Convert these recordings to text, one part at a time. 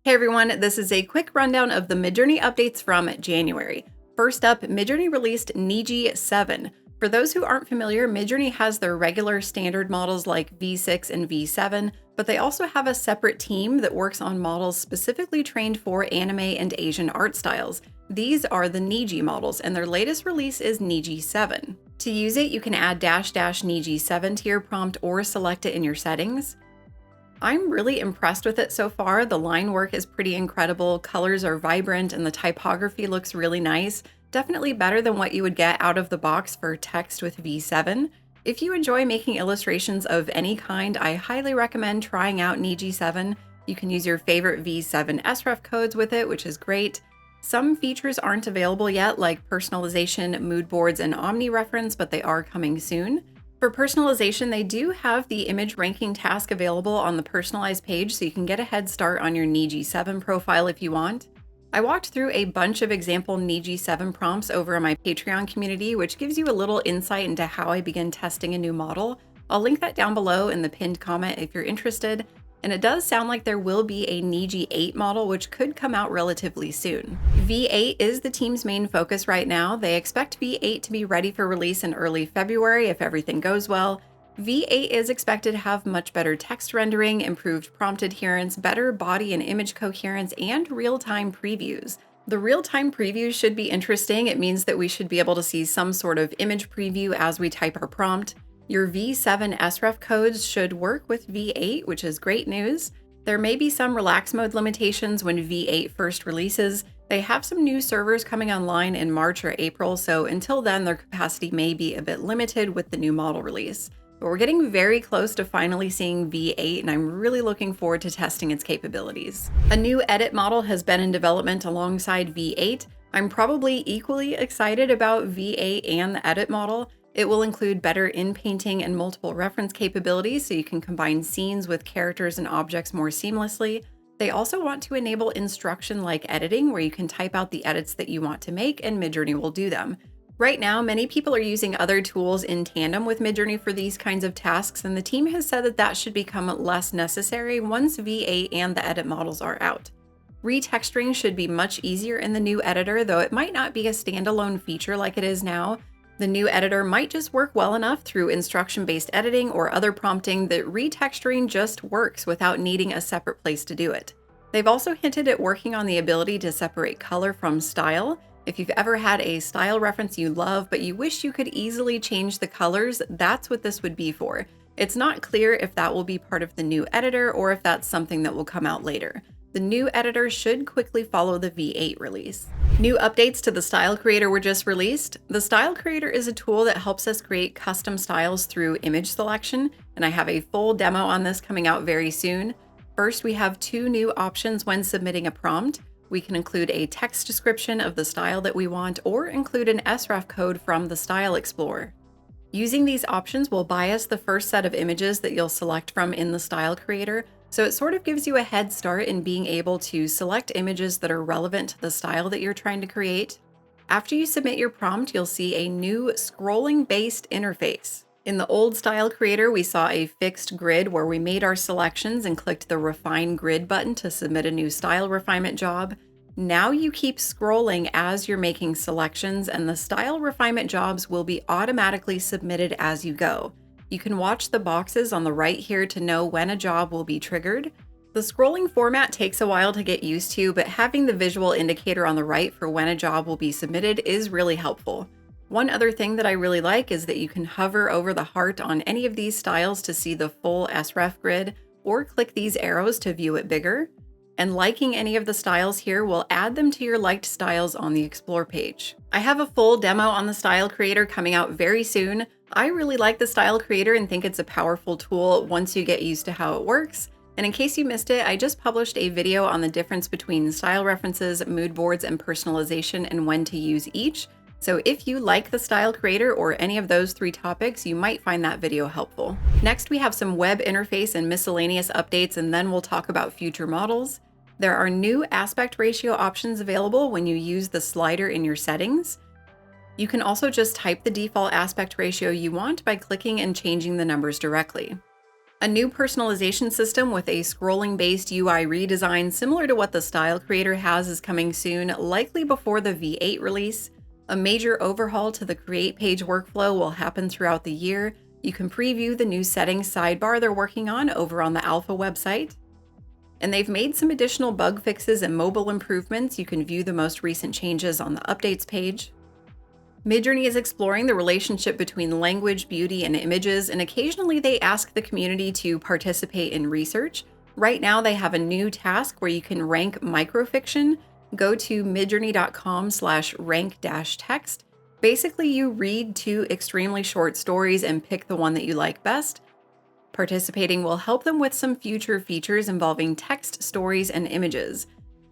Hey everyone, this is a quick rundown of the Midjourney updates from January. First up, Midjourney released Niji 7. For those who aren't familiar, Midjourney has their regular standard models like V6 and V7, but they also have a separate team that works on models specifically trained for anime and Asian art styles. These are the Niji models, and their latest release is Niji 7. To use it, you can add --Niji 7 to your prompt or select it in your settings. I'm really impressed with it so far. The line work is pretty incredible, colors are vibrant, and the typography looks really nice. Definitely better than what you would get out of the box for text with V7. If you enjoy making illustrations of any kind, I highly recommend trying out Niji 7. You can use your favorite V7 SREF codes with it, which is great. Some features aren't available yet, like personalization, mood boards, and omni reference, but they are coming soon. For personalization, they do have the image ranking task available on the personalized page, so you can get a head start on your Niji 7 profile if you want. I walked through a bunch of example Niji 7 prompts over in my Patreon community, which gives you a little insight into how I begin testing a new model. I'll link that down below in the pinned comment if you're interested. And it does sound like there will be a Niji 8 model, which could come out relatively soon. V8 is the team's main focus right now. They expect V8 to be ready for release in early February if everything goes well. V8 is expected to have much better text rendering, improved prompt adherence, better body and image coherence, and real-time previews. The real-time previews should be interesting. It means that we should be able to see some sort of image preview as we type our prompt. Your V7 SREF codes should work with V8, which is great news. There may be some relax mode limitations when V8 first releases. They have some new servers coming online in March or April, so until then their capacity may be a bit limited with the new model release. But we're getting very close to finally seeing V8, and I'm really looking forward to testing its capabilities. A new edit model has been in development alongside V8. I'm probably equally excited about V8 and the edit model. It will include better in-painting and multiple reference capabilities, so you can combine scenes with characters and objects more seamlessly. They also want to enable instruction-like editing, where you can type out the edits that you want to make, and Midjourney will do them. Right now, many people are using other tools in tandem with Midjourney for these kinds of tasks, and the team has said that that should become less necessary once V8 and the edit models are out. Retexturing should be much easier in the new editor, though it might not be a standalone feature like it is now. The new editor might just work well enough through instruction-based editing or other prompting that retexturing just works without needing a separate place to do it. They've also hinted at working on the ability to separate color from style. If you've ever had a style reference you love, but you wish you could easily change the colors, that's what this would be for. It's not clear if that will be part of the new editor or if that's something that will come out later. The new editor should quickly follow the V8 release. New updates to the Style Creator were just released. The Style Creator is a tool that helps us create custom styles through image selection, and I have a full demo on this coming out very soon. First, we have two new options when submitting a prompt. We can include a text description of the style that we want or include an SREF code from the Style Explorer. Using these options will bias the first set of images that you'll select from in the Style Creator, so it sort of gives you a head start in being able to select images that are relevant to the style that you're trying to create. After you submit your prompt, you'll see a new scrolling-based interface. In the old Style Creator, we saw a fixed grid where we made our selections and clicked the Refine Grid button to submit a new style refinement job. Now you keep scrolling as you're making selections, and the style refinement jobs will be automatically submitted as you go. You can watch the boxes on the right here to know when a job will be triggered. The scrolling format takes a while to get used to, but having the visual indicator on the right for when a job will be submitted is really helpful. One other thing that I really like is that you can hover over the heart on any of these styles to see the full SREF grid, or click these arrows to view it bigger. And liking any of the styles here will add them to your liked styles on the Explore page. I have a full demo on the Style Creator coming out very soon. I really like the Style Creator and think it's a powerful tool once you get used to how it works. And in case you missed it, I just published a video on the difference between style references, mood boards, and personalization and when to use each. So if you like the Style Creator or any of those three topics, you might find that video helpful. Next, we have some web interface and miscellaneous updates, and then we'll talk about future models. There are new aspect ratio options available when you use the slider in your settings. You can also just type the default aspect ratio you want by clicking and changing the numbers directly. A new personalization system with a scrolling-based UI redesign similar to what the Style Creator has is coming soon, likely before the V8 release. A major overhaul to the Create page workflow will happen throughout the year. You can preview the new settings sidebar they're working on over on the Alpha website. And they've made some additional bug fixes and mobile improvements. You can view the most recent changes on the updates page. Midjourney is exploring the relationship between language, beauty, and images, and occasionally they ask the community to participate in research. Right now, they have a new task where you can rank microfiction. Go to midjourney.com/rank-text. Basically, you read 2 extremely short stories and pick the one that you like best. Participating will help them with some future features involving text, stories, and images.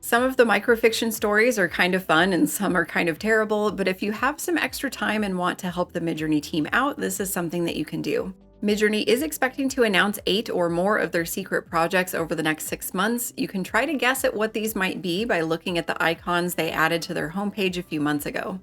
Some of the microfiction stories are kind of fun and some are kind of terrible, but if you have some extra time and want to help the Midjourney team out, this is something that you can do. Midjourney is expecting to announce 8 or more of their secret projects over the next 6 months. You can try to guess at what these might be by looking at the icons they added to their homepage a few months ago.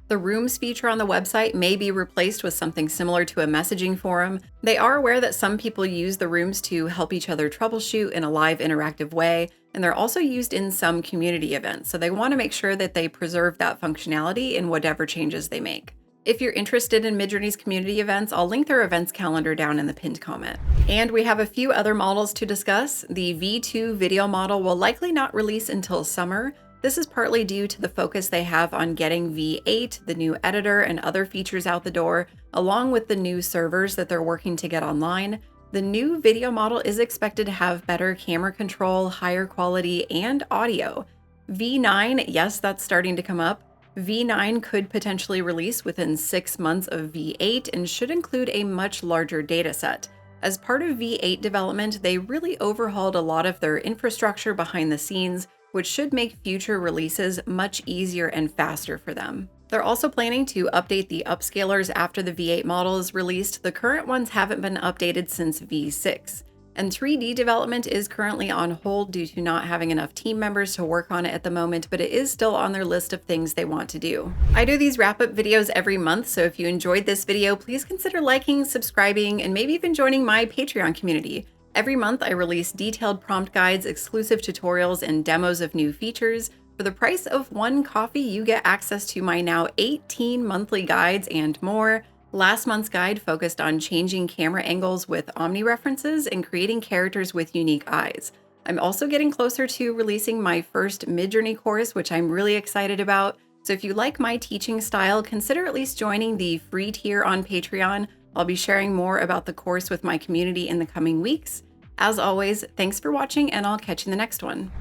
The Rooms feature on the website may be replaced with something similar to a messaging forum. They are aware that some people use the rooms to help each other troubleshoot in a live interactive way, and they're also used in some community events, so they want to make sure that they preserve that functionality in whatever changes they make. If you're interested in Midjourney's community events, I'll link their events calendar down in the pinned comment. And we have a few other models to discuss. The V2 video model will likely not release until summer. This is partly due to the focus they have on getting V8, the new editor, and other features out the door, along with the new servers that they're working to get online. The new video model is expected to have better camera control, higher quality, and audio. V9, yes, that's starting to come up. V9 could potentially release within 6 months of V8 and should include a much larger dataset. As part of V8 development, they really overhauled a lot of their infrastructure behind the scenes, which should make future releases much easier and faster for them. They're also planning to update the upscalers after the V8 model is released. The current ones haven't been updated since V6. And 3D development is currently on hold due to not having enough team members to work on it at the moment, but it is still on their list of things they want to do. I do these wrap-up videos every month, so if you enjoyed this video, please consider liking, subscribing, and maybe even joining my Patreon community. Every month, I release detailed prompt guides, exclusive tutorials, and demos of new features. For the price of 1 coffee, you get access to my now 18 monthly guides and more. Last month's guide focused on changing camera angles with omni-references and creating characters with unique eyes. I'm also getting closer to releasing my first Midjourney course, which I'm really excited about. So if you like my teaching style, consider at least joining the free tier on Patreon. I'll be sharing more about the course with my community in the coming weeks. As always, thanks for watching, and I'll catch you in the next one.